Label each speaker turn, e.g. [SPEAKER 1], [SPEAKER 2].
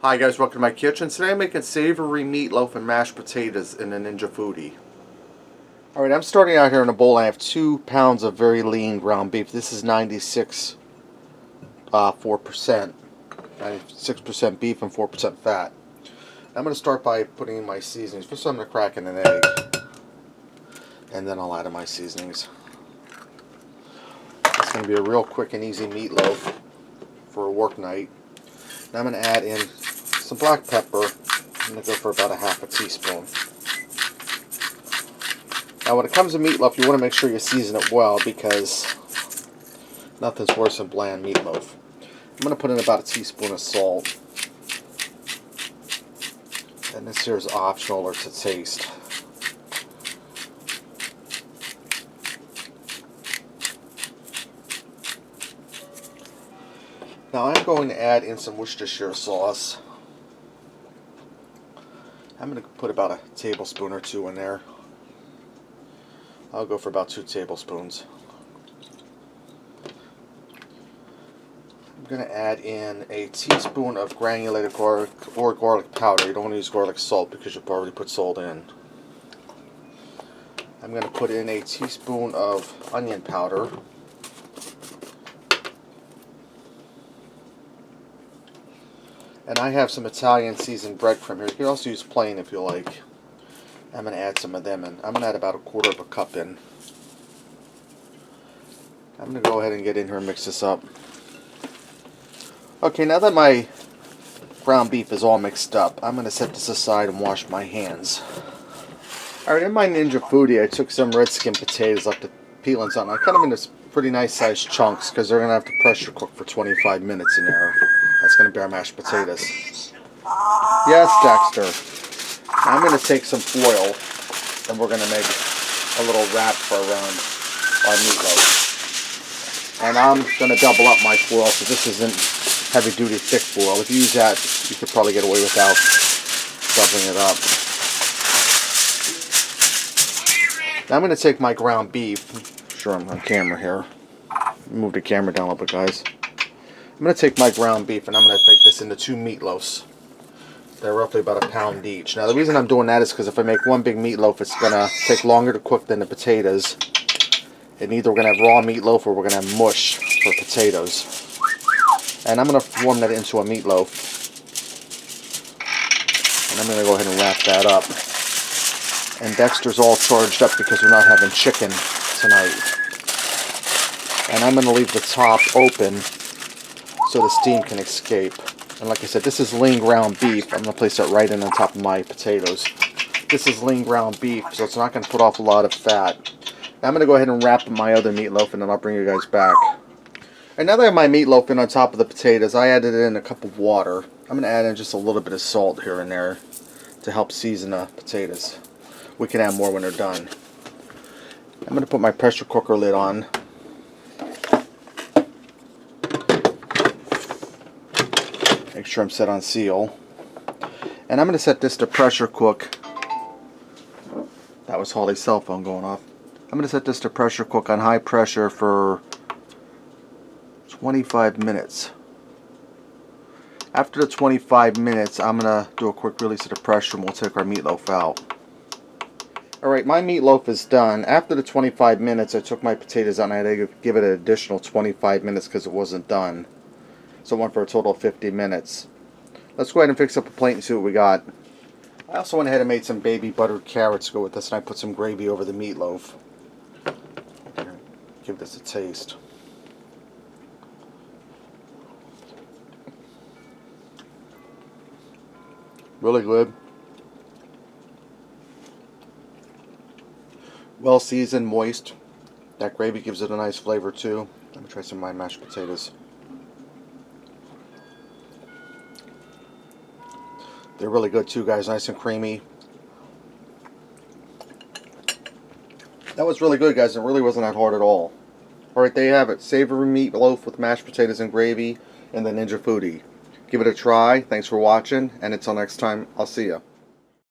[SPEAKER 1] Hi guys, welcome to my kitchen. Today I'm making savory meatloaf and mashed potatoes in the Ninja Foodi. Alright, I'm starting out here in a bowl. I have 2 pounds of very lean ground beef. This is 96% beef and 4% fat. I'm going to start by putting in my seasonings. First I'm going to crack in an egg, and then I'll add in my seasonings. It's going to be a real quick and easy meatloaf for a work night. Now I'm going to add in some black pepper. I'm going to go for about a half a teaspoon. Now when it comes to meatloaf, you want to make sure you season it well, because nothing's worse than bland meatloaf. I'm going to put in about a teaspoon of salt. And this here is optional or to taste. Now I'm going to add in some Worcestershire sauce. I'm going to put about a tablespoon or 2 in there. I'll go for about 2 tablespoons. I'm going to add in a teaspoon of granulated garlic or garlic powder. You don't want to use garlic salt because you've already put salt in. I'm going to put in a teaspoon of onion powder. And I have some Italian seasoned breadcrumb here. You can also use plain if you like. I'm going to add some of them in. I'm going to add about 1/4 cup in. I'm going to go ahead and get in here and mix this up. Okay, now that my ground beef is all mixed up, I'm going to set this aside and wash my hands. Alright, in my Ninja Foodi, I took some red skin potatoes, left the peelings on. I cut them into pretty nice sized chunks because they're going to have to pressure cook for 25 minutes in there. That's going to be our mashed potatoes. Yes, Dexter. Now I'm going to take some foil and we're going to make a little wrap for around our meatloaf. And I'm going to double up my foil because this isn't heavy duty thick foil. If you use that, you could probably get away without doubling it up. Now I'm going to take my ground beef. Sure, I'm on camera here. Move the camera down a little bit, guys. I'm going to take my ground beef and I'm going to make this into 2 meatloafs. They're roughly about 1 pound each. Now the reason I'm doing that is because if I make one big meatloaf, it's going to take longer to cook than the potatoes. And either we're going to have raw meatloaf or we're going to have mush for potatoes. And I'm going to form that into a meatloaf. And I'm going to go ahead and wrap that up. And Dexter's all charged up because we're not having chicken tonight. And I'm going to leave the top open so the steam can escape. And like I said, this is lean ground beef. I'm going to place that right in on top of my potatoes. This is lean ground beef, so it's not going to put off a lot of fat. Now I'm going to go ahead and wrap my other meatloaf, and then I'll bring you guys back. And now that I have my meatloaf in on top of the potatoes, I added in a cup of water. I'm going to add in just a little bit of salt here and there to help season the potatoes. We can add more when they're done. I'm going to put my pressure cooker lid on. Make sure I'm set on seal. And I'm going to set this to pressure cook. That was Holly's cell phone going off. I'm going to set this to pressure cook on high pressure for 25 minutes. After the 25 minutes, I'm going to do a quick release of the pressure and we'll take our meatloaf out. Alright, my meatloaf is done. After the 25 minutes, I took my potatoes out and I had to give it an additional 25 minutes because it wasn't done. So it went for a total of 50 minutes. Let's go ahead and fix up a plate and see what we got. I also went ahead and made some baby buttered carrots to go with this, and I put some gravy over the meatloaf. Give this a taste. Really good. Well seasoned, moist. That gravy gives it a nice flavor too. Let me try some of my mashed potatoes. They're really good too, guys. Nice and creamy. That was really good, guys. It really wasn't that hard at all. Alright, there you have it. Savory meatloaf with mashed potatoes and gravy in the Ninja Foodi. Give it a try. Thanks for watching. And until next time, I'll see ya.